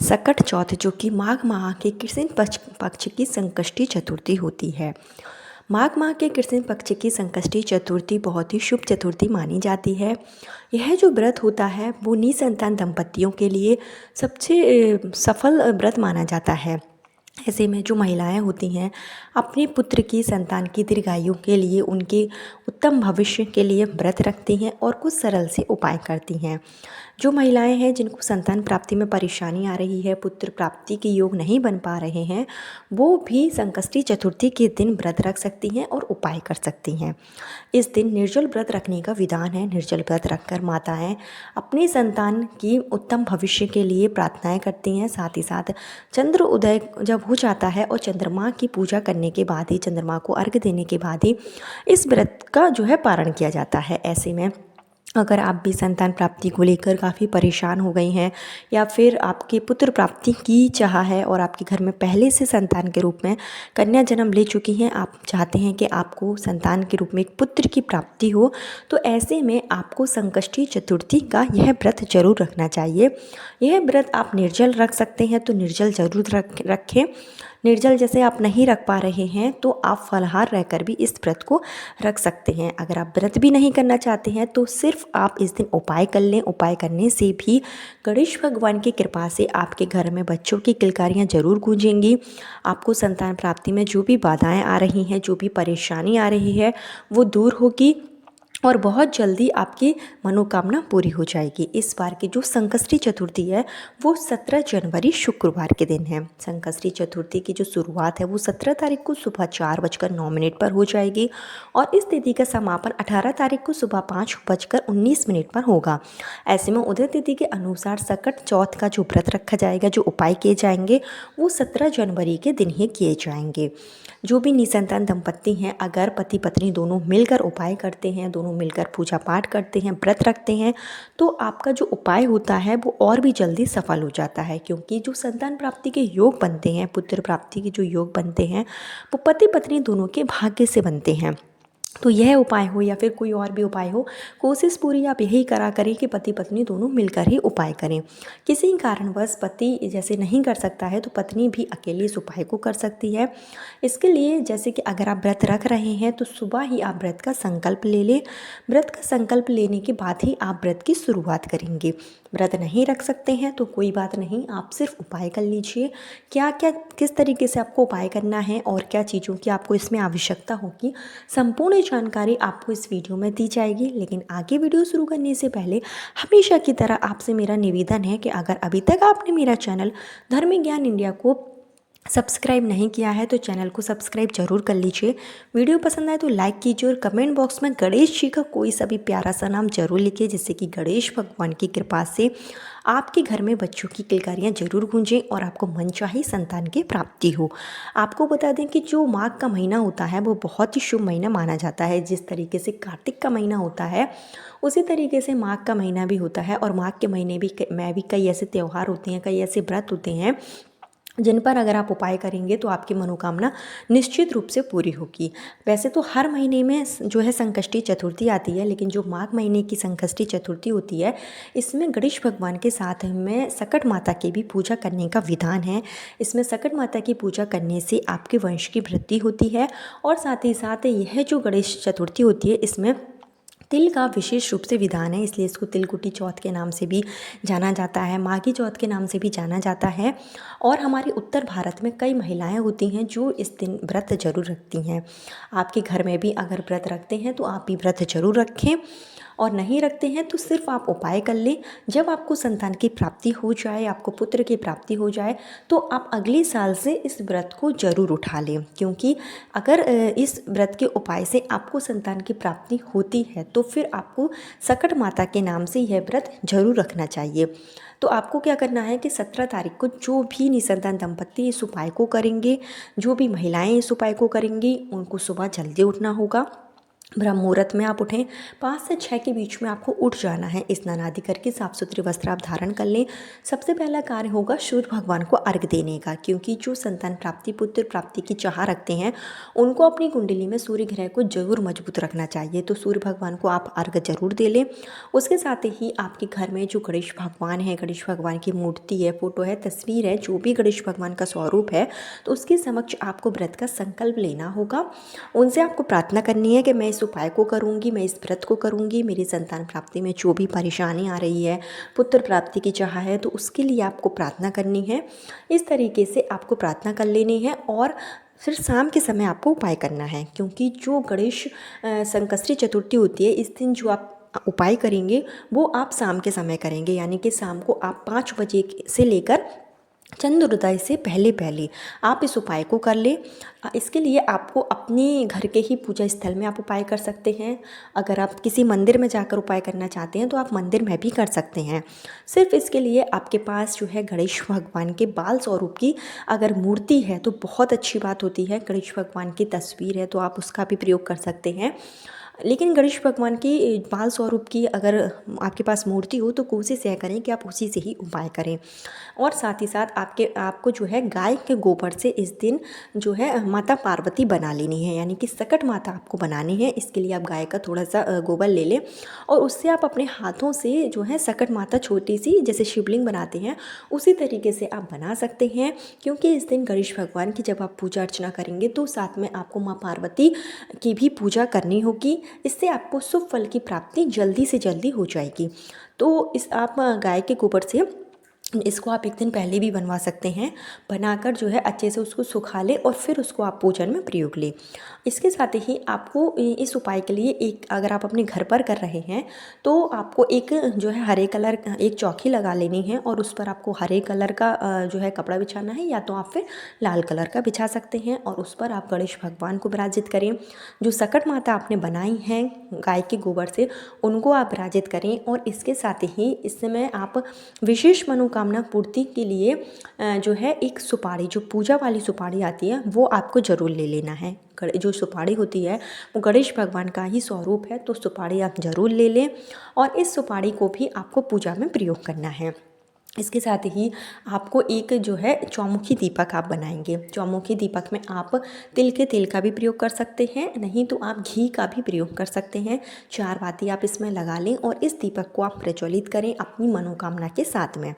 सकट चौथ, जो कि माघ माह के कृष्ण पक्ष की संकष्टी चतुर्थी होती है। माघ माह के कृष्ण पक्ष की संकष्टी चतुर्थी बहुत ही शुभ चतुर्थी मानी जाती है। यह जो व्रत होता है वो निसंतान दंपतियों के लिए सबसे सफल व्रत माना जाता है। ऐसे में जो महिलाएं होती हैं अपने पुत्र की संतान की दीर्घायु के लिए, उनके उत्तम भविष्य के लिए व्रत रखती हैं और कुछ सरल से उपाय करती हैं। जो महिलाएं हैं जिनको संतान प्राप्ति में परेशानी आ रही है, पुत्र प्राप्ति के योग नहीं बन पा रहे हैं, वो भी संकष्टी चतुर्थी के दिन व्रत रख सकती हैं और उपाय कर सकती हैं। इस दिन निर्जल व्रत रखने का विधान है। निर्जल व्रत रखकर माताएं अपनी संतान की उत्तम भविष्य के लिए प्रार्थनाएं करती हैं। साथ ही साथ चंद्र उदय जब हो जाता है और चंद्रमा की पूजा करने के बाद ही, चंद्रमा को अर्घ्य देने के बाद ही इस व्रत का जो है पारण किया जाता है। ऐसे में अगर आप भी संतान प्राप्ति को लेकर काफ़ी परेशान हो गई हैं, या फिर आपके पुत्र प्राप्ति की चाह है और आपके घर में पहले से संतान के रूप में कन्या जन्म ले चुकी हैं, आप चाहते हैं कि आपको संतान के रूप में एक पुत्र की प्राप्ति हो, तो ऐसे में आपको संकष्टी चतुर्थी का यह व्रत जरूर रखना चाहिए। यह व्रत आप निर्जल रख सकते हैं तो निर्जल जरूर रखें। निर्जल जैसे आप नहीं रख पा रहे हैं तो आप फलाहार रहकर भी इस व्रत को रख सकते हैं। अगर आप व्रत भी नहीं करना चाहते हैं तो सिर्फ आप इस दिन उपाय कर लें। उपाय करने से भी गणेश भगवान की कृपा से आपके घर में बच्चों की किलकारियाँ जरूर गूंजेंगी। आपको संतान प्राप्ति में जो भी बाधाएं आ रही हैं, जो भी परेशानी आ रही है, वो दूर होगी और बहुत जल्दी आपकी मनोकामना पूरी हो जाएगी। इस बार की जो संकष्टी चतुर्थी है वो 17 जनवरी शुक्रवार के दिन है। संकष्टी चतुर्थी की जो शुरुआत है वो 17 तारीख को सुबह 4:09 पर हो जाएगी और इस तिथि का समापन 18 तारीख को सुबह 5:19 पर होगा। ऐसे में उदय तिथि के अनुसार सकट चौथ का जो व्रत रखा जाएगा, जो उपाय किए जाएंगे, वो 17 जनवरी के दिन ही किए जाएंगे। जो भी निसंतान दंपत्ति हैं, अगर पति पत्नी दोनों मिलकर उपाय करते हैं, दोनों मिलकर पूजा पाठ करते हैं, व्रत रखते हैं, तो आपका जो उपाय होता है वो और भी जल्दी सफल हो जाता है। क्योंकि जो संतान प्राप्ति के योग बनते हैं, पुत्र प्राप्ति के जो योग बनते हैं, वो पति पत्नी दोनों के भाग्य से बनते हैं। तो यह उपाय हो या फिर कोई और भी उपाय हो, कोशिश पूरी आप यही करा करें कि पति पत्नी दोनों मिलकर ही उपाय करें। किसी कारणवश पति जैसे नहीं कर सकता है तो पत्नी भी अकेले इस उपाय को कर सकती है। इसके लिए जैसे कि अगर आप व्रत रख रहे हैं तो सुबह ही आप व्रत का संकल्प ले लें। व्रत का संकल्प लेने के बाद ही आप व्रत की शुरुआत करेंगे। व्रत नहीं रख सकते हैं तो कोई बात नहीं, आप सिर्फ उपाय कर लीजिए। क्या क्या किस तरीके से आपको उपाय करना है और क्या चीज़ों की आपको इसमें आवश्यकता होगी, संपूर्ण जानकारी आपको इस वीडियो में दी जाएगी। लेकिन आगे वीडियो शुरू करने से पहले हमेशा की तरह आपसे मेरा निवेदन है कि अगर अभी तक आपने मेरा चैनल धर्म ज्ञान इंडिया को सब्सक्राइब नहीं किया है तो चैनल को सब्सक्राइब जरूर कर लीजिए। वीडियो पसंद आए तो लाइक कीजिए और कमेंट बॉक्स में गणेश जी का कोई सा भी प्यारा सा नाम जरूर लिखिए, जिससे कि गणेश भगवान की कृपा से आपके घर में बच्चों की किलकारियाँ जरूर गूंजें और आपको मनचाही संतान की प्राप्ति हो। आपको बता दें कि जो माघ का महीना होता है वो बहुत ही शुभ महीना माना जाता है। जिस तरीके से कार्तिक का महीना होता है उसी तरीके से माघ का महीना भी होता है। और माघ के महीने में भी कई ऐसे त्यौहार होते हैं, कई ऐसे व्रत होते हैं जिन पर अगर आप उपाय करेंगे तो आपकी मनोकामना निश्चित रूप से पूरी होगी। वैसे तो हर महीने में जो है संकष्टी चतुर्थी आती है, लेकिन जो माघ महीने की संकष्टी चतुर्थी होती है इसमें गणेश भगवान के साथ में सकट माता की भी पूजा करने का विधान है। इसमें सकट माता की पूजा करने से आपके वंश की वृद्धि होती है और साथ ही साथ यह जो गणेश चतुर्थी होती है इसमें तिल का विशेष रूप से विधान है, इसलिए इसको तिलकुटी चौथ के नाम से भी जाना जाता है, माघी चौथ के नाम से भी जाना जाता है। और हमारे उत्तर भारत में कई महिलाएं होती हैं जो इस दिन व्रत जरूर रखती हैं। आपके घर में भी अगर व्रत रखते हैं तो आप भी व्रत जरूर रखें, और नहीं रखते हैं तो सिर्फ आप उपाय कर लें। जब आपको संतान की प्राप्ति हो जाए, आपको पुत्र की प्राप्ति हो जाए, तो आप अगले साल से इस व्रत को जरूर उठा लें। क्योंकि अगर इस व्रत के उपाय से आपको संतान की प्राप्ति होती है तो फिर आपको सकट माता के नाम से यह व्रत जरूर रखना चाहिए। तो आपको क्या करना है कि 17 तारीख को जो भी निसंतान दंपत्ति इस उपाय को करेंगे, जो भी महिलाएं इस उपाय को करेंगी, उनको सुबह जल्दी उठना होगा। ब्रह्म मुहूर्त में आप उठें, 5 से 6 के बीच में आपको उठ जाना है। स्नान आदि करके साफ सुथरे वस्त्र आप धारण कर लें। सबसे पहला कार्य होगा सूर्य भगवान को अर्घ्य देने का, क्योंकि जो संतान प्राप्ति, पुत्र प्राप्ति की चाह रखते हैं उनको अपनी कुंडली में सूर्य ग्रह को जरूर मजबूत रखना चाहिए। तो सूर्य भगवान को आप अर्घ्य जरूर दे लें। उसके साथ ही आपके घर में जो गणेश भगवान है, गणेश भगवान की मूर्ति है, फोटो है, तस्वीर है, जो भी गणेश भगवान का स्वरूप है, तो उसके समक्ष आपको व्रत का संकल्प लेना होगा। उनसे आपको प्रार्थना करनी है कि मैं इस उपाय को करूँगी, मैं इस व्रत को करूँगी, मेरी संतान प्राप्ति में जो भी परेशानी आ रही है, पुत्र प्राप्ति की चाह है, तो उसके लिए आपको प्रार्थना करनी है। इस तरीके से आपको प्रार्थना कर लेनी है और फिर शाम के समय आपको उपाय करना है, क्योंकि जो गणेश संकष्टी चतुर्थी होती है, इस दिन जो आप उपाय करेंगे वो आप शाम के समय करेंगे, यानी कि शाम को आप 5 बजे से लेकर चंद्रोदय से पहले पहले आप इस उपाय को कर लें। इसके लिए आपको अपने घर के ही पूजा स्थल में आप उपाय कर सकते हैं। अगर आप किसी मंदिर में जाकर उपाय करना चाहते हैं तो आप मंदिर में भी कर सकते हैं। सिर्फ इसके लिए आपके पास जो है गणेश भगवान के बाल स्वरूप की अगर मूर्ति है तो बहुत अच्छी बात होती है। गणेश भगवान की तस्वीर है तो आप उसका भी प्रयोग कर सकते हैं। लेकिन गणेश भगवान की बाल स्वरूप की अगर आपके पास मूर्ति हो तो कोशिश यह करें कि आप उसी से ही उपाय करें। और साथ ही साथ आपको जो है गाय के गोबर से इस दिन जो है माता पार्वती बना लेनी है, यानी कि सकट माता आपको बनानी है। इसके लिए आप गाय का थोड़ा सा गोबर ले लें और उससे आप अपने हाथों से जो है सकट माता छोटी सी जैसे शिवलिंग बनाते हैं उसी तरीके से आप बना सकते हैं। क्योंकि इस दिन गणेश भगवान की जब आप पूजा अर्चना करेंगे तो साथ में आपको माँ पार्वती की भी पूजा करनी होगी। इससे आपको शुभ फल की प्राप्ति जल्दी से जल्दी हो जाएगी। तो इस आप गाय के गोबर से इसको आप एक दिन पहले भी बनवा सकते हैं। बनाकर जो है अच्छे से उसको सुखा लें और फिर उसको आप पूजन में प्रयोग लें। इसके साथ ही आपको इस उपाय के लिए एक अगर आप अपने घर पर कर रहे हैं तो आपको एक जो है हरे कलर एक चौकी लगा लेनी है और उस पर आपको हरे कलर का जो है कपड़ा बिछाना है, या तो आप फिर लाल कलर का बिछा सकते हैं और उस पर आप गणेश भगवान को विराजित करें। जो सकट माता आपने बनाई हैं गाय के गोबर से उनको आप विराजित करें। और इसके साथ ही इस समय आप विशेष मनोकामना पूर्ति के लिए जो है एक सुपारी, जो पूजा वाली सुपारी आती है वो आपको ज़रूर ले लेना है। जो सुपारी होती है वो गणेश भगवान का ही स्वरूप है, तो सुपारी आप ज़रूर ले लें और इस सुपारी को भी आपको पूजा में प्रयोग करना है। इसके साथ ही आपको एक जो है चौमुखी दीपक आप बनाएंगे। चौमुखी दीपक में आप तिल के तेल का भी प्रयोग कर सकते हैं, नहीं तो आप घी का भी प्रयोग कर सकते हैं। 4 बाती आप इसमें लगा लें और इस दीपक को आप प्रज्वलित करें अपनी मनोकामना के साथ में।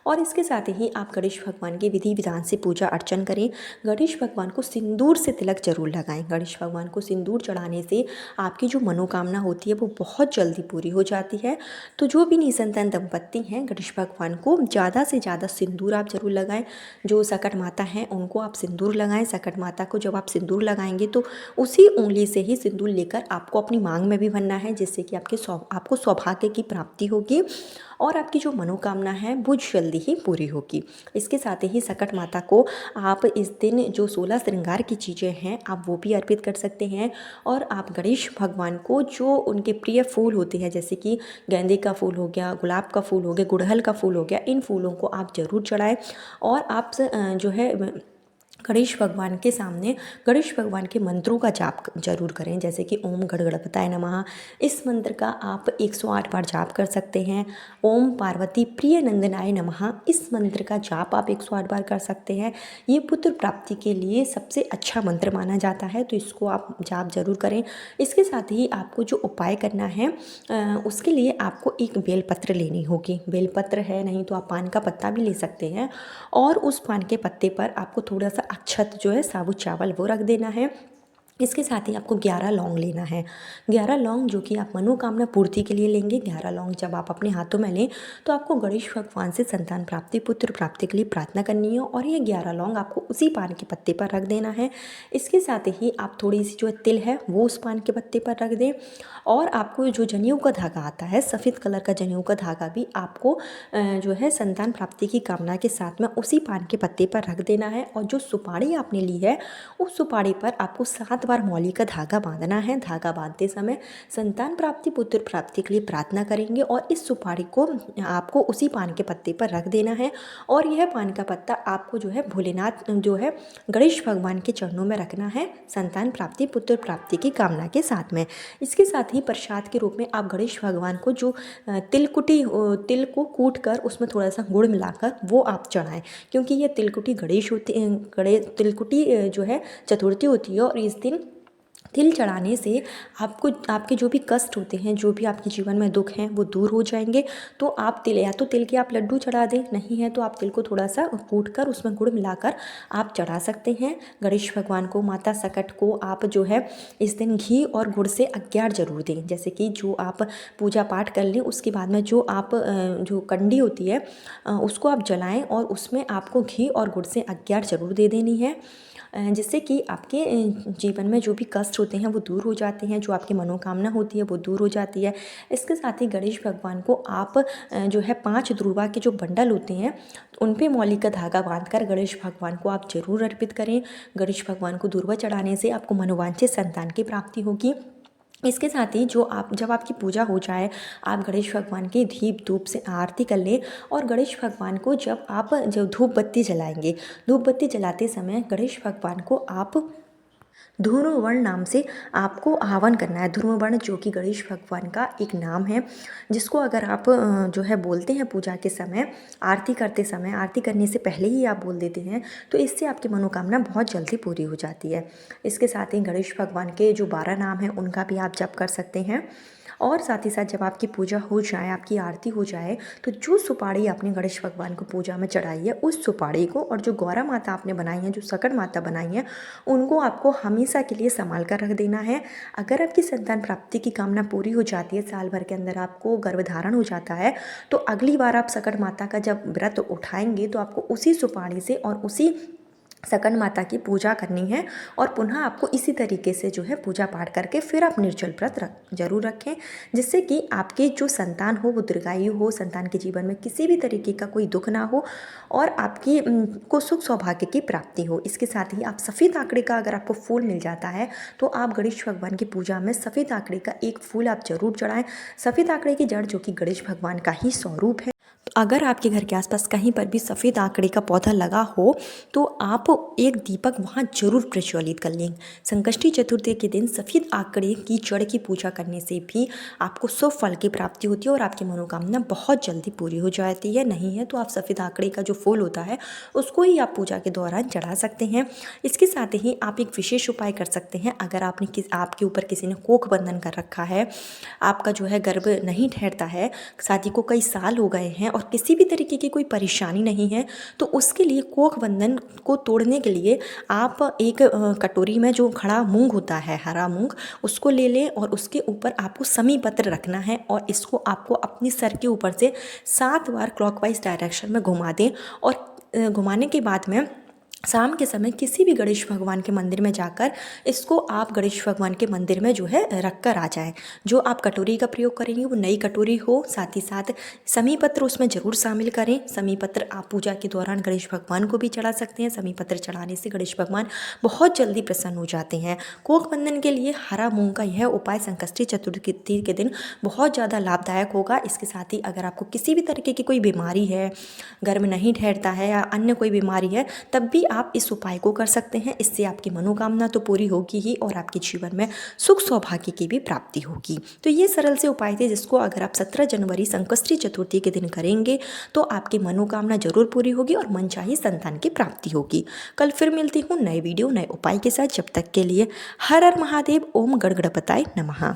और इसके साथ ही आप गणेश भगवान के विधि विधान से पूजा अर्चन करें। गणेश भगवान को सिंदूर से तिलक जरूर लगाएं। गणेश भगवान को सिंदूर चढ़ाने से आपकी जो मनोकामना होती है वो बहुत जल्दी पूरी हो जाती है। तो जो भी निसंतान दंपत्ति हैं गणेश भगवान को ज़्यादा से ज़्यादा सिंदूर आप जरूर लगाएं। जो सकट माता हैं उनको आप सिंदूर लगाएं। सकट माता को जब आप सिंदूर लगाएंगे तो उसी उंगली से ही सिंदूर लेकर आपको अपनी मांग में भी भरना है, जिससे कि आपको सौभाग्य की प्राप्ति होगी और आपकी जो मनोकामना है वो जल्दी ही पूरी होगी। इसके साथ ही सकट माता को आप इस दिन जो 16 श्रृंगार की चीज़ें हैं आप वो भी अर्पित कर सकते हैं। और आप गणेश भगवान को जो उनके प्रिय फूल होते हैं, जैसे कि गेंदे का फूल हो गया, गुलाब का फूल हो गया, गुड़हल का फूल हो गया, इन फूलों को आप ज़रूर चढ़ाएं। और आप जो है गणेश भगवान के सामने गणेश भगवान के मंत्रों का जाप जरूर करें, जैसे कि ओम गणगणपताय नमः। इस मंत्र का आप 108 बार जाप कर सकते हैं। ओम पार्वती प्रिय नंदनाय नमः, इस मंत्र का जाप आप 108 बार कर सकते हैं। ये पुत्र प्राप्ति के लिए सबसे अच्छा मंत्र माना जाता है, तो इसको आप जाप जरूर करें। इसके साथ ही आपको जो उपाय करना है उसके लिए आपको एक बेलपत्र लेनी होगी। बेलपत्र है नहीं तो आप पान का पत्ता भी ले सकते हैं और उस पान के पत्ते पर आपको थोड़ा सा अक्षत जो है साबुत चावल वो रख देना है। इसके साथ ही आपको 11 लौंग लेना है। 11 लौंग जो कि आप मनोकामना पूर्ति के लिए लेंगे। 11 लौंग जब आप अपने हाथों में लें तो आपको गणेश भगवान से संतान प्राप्ति, पुत्र प्राप्ति के लिए प्रार्थना करनी है और ये 11 लौंग आपको उसी पान के पत्ते पर रख देना है। इसके साथ ही आप थोड़ी सी जो तिल है वो उस पान के पत्ते पर रख दें और आपको जो जनेऊ का धागा आता है, सफ़ेद कलर का जनेऊ का धागा भी आपको जो है संतान प्राप्ति की कामना के साथ में उसी पान के पत्ते पर रख देना है। और जो सुपारी आपने ली है उस सुपारी पर आपको 7 7 बार मौली का धागा बांधना है। धागा बांधते समय संतान प्राप्ति, पुत्र प्राप्ति के लिए प्रार्थना करेंगे और इस सुपारी को आपको उसी पान के पत्ते पर रख देना है और यह पान का पत्ता आपको जो है भोलेनाथ जो है गणेश भगवान के चरणों में रखना है संतान प्राप्ति, पुत्र प्राप्ति की कामना के साथ में। इसके साथ ही प्रसाद के रूप में आप गणेश भगवान को जो तिल को कूट कर उसमें थोड़ा सा गुड़ मिलाकर वो आप चढ़ाएं, क्योंकि ये तिलकुटी तिलकुटी जो है चतुर्थी होती है और इस दिन तिल चढ़ाने से आपको आपके जो भी कष्ट होते हैं, जो भी आपके जीवन में दुख हैं वो दूर हो जाएंगे। तो आप तिल, या तो तिल के आप लड्डू चढ़ा दें, नहीं है तो आप तिल को थोड़ा सा कूट कर उसमें गुड़ मिलाकर आप चढ़ा सकते हैं गणेश भगवान को। माता सकट को आप जो है इस दिन घी और गुड़ से अज्ञार जरूर दें। जैसे कि जो आप पूजा पाठ कर लें उसके बाद में जो आप जो कंडी होती है उसको आप जलाएँ और उसमें आपको घी और गुड़ से अज्ञार जरूर दे देनी है, जिससे कि आपके जीवन में जो भी कष्ट होते हैं वो दूर हो जाते हैं, जो आपकी मनोकामना होती है वो दूर हो जाती है। इसके साथ ही गणेश भगवान को आप जो है 5 दुर्वा के जो बंडल होते हैं उन पे मौली का धागा बांधकर गणेश भगवान को आप जरूर अर्पित करें। गणेश भगवान को दुर्वा चढ़ाने से आपको मनोवांछित संतान की प्राप्ति होगी। इसके साथ ही जब आपकी पूजा हो जाए, आप गणेश भगवान की दीप धूप से आरती कर लें और गणेश भगवान को जब धूप बत्ती जलाएंगे, धूप बत्ती जलाते समय गणेश भगवान को आप धूम्रवर्ण नाम से आपको आह्वान करना है। धूम्रवर्ण जो कि गणेश भगवान का एक नाम है, जिसको अगर आप जो है बोलते हैं पूजा के समय, आरती करते समय, आरती करने से पहले ही आप बोल देते हैं तो इससे आपकी मनोकामना बहुत जल्दी पूरी हो जाती है। इसके साथ ही गणेश भगवान के जो 12 नाम हैं उनका भी आप जप कर सकते हैं। और साथ ही साथ जब आपकी पूजा हो जाए, आपकी आरती हो जाए, तो जो सुपारी आपने गणेश भगवान को पूजा में चढ़ाई है उस सुपारी को और जो गौरा माता आपने बनाई है, जो सकट माता बनाई है, उनको आपको हमेशा के लिए संभाल कर रख देना है। अगर आपकी संतान प्राप्ति की कामना पूरी हो जाती है, साल भर के अंदर आपको गर्भधारण हो जाता है, तो अगली बार आप सकट माता का जब व्रत उठाएंगे तो आपको उसी सुपारी से और उसी सकट माता की पूजा करनी है और पुनः आपको इसी तरीके से जो है पूजा पाठ करके फिर आप निर्जल व्रत जरूर रखें, जिससे कि आपके जो संतान हो वो दीर्घायु हो, संतान के जीवन में किसी भी तरीके का कोई दुख ना हो और आपकी को सुख सौभाग्य की प्राप्ति हो। इसके साथ ही आप सफ़ेद आंकड़े का अगर आपको फूल मिल जाता है तो आप गणेश भगवान की पूजा में सफ़ेद आंकड़े का एक फूल आप जरूर चढ़ाएं। सफ़ेद आंकड़े की जड़ जो कि गणेश भगवान का ही स्वरूप है। अगर आपके घर के आसपास कहीं पर भी सफ़ेद आंकड़े का पौधा लगा हो तो आप एक दीपक वहाँ जरूर प्रज्वलित कर लें। संकष्टी चतुर्थी के दिन सफ़ेद आंकड़े की जड़ की पूजा करने से भी आपको शुभ फल की प्राप्ति होती है और आपकी मनोकामना बहुत जल्दी पूरी हो जाती है। नहीं है तो आप सफ़ेद आंकड़े का जो फूल होता है उसको ही आप पूजा के दौरान चढ़ा सकते हैं। इसके साथ ही आप एक विशेष उपाय कर सकते हैं। अगर आपके ऊपर किसी ने कोख बंधन कर रखा है, आपका जो है गर्भ नहीं ठहरता है, शादी को कई साल हो गए हैं और किसी भी तरीके की कोई परेशानी नहीं है, तो उसके लिए कोख बंधन को तोड़ने के लिए आप एक कटोरी में जो खड़ा मूंग होता है, हरा मूंग, उसको ले लें और उसके ऊपर आपको समी पत्र रखना है और इसको आपको अपने सर के ऊपर से 7 बार क्लॉकवाइज डायरेक्शन में घुमा दें और घुमाने के बाद में शाम के समय किसी भी गणेश भगवान के मंदिर में जाकर इसको आप गणेश भगवान के मंदिर में जो है रख कर आ जाएं। जो आप कटोरी का प्रयोग करेंगे वो नई कटोरी हो, साथ ही साथ समी पत्र उसमें ज़रूर शामिल करें। समी पत्र आप पूजा के दौरान गणेश भगवान को भी चढ़ा सकते हैं। समी पत्र चढ़ाने से गणेश भगवान बहुत जल्दी प्रसन्न हो जाते हैं। कोख बंधन के लिए हरा मूंग का यह उपाय संकष्टी चतुर्थी के दिन बहुत ज़्यादा लाभदायक होगा। इसके साथ ही अगर आपको किसी भी तरीके की कोई बीमारी है, गर्भ नहीं ठहरता है या अन्य कोई बीमारी है, तब भी आप इस उपाय को कर सकते हैं। इससे आपकी मनोकामना तो पूरी होगी ही और आपके जीवन में सुख सौभाग्य की भी प्राप्ति होगी। तो ये सरल से उपाय थे जिसको अगर आप 17 जनवरी संकष्टी चतुर्थी के दिन करेंगे तो आपकी मनोकामना जरूर पूरी होगी और मनचाही संतान की प्राप्ति होगी। कल फिर मिलती हूँ नए वीडियो नए उपाय के साथ। जब तक के लिए हर हर महादेव, ओम गणगणपताय नमः।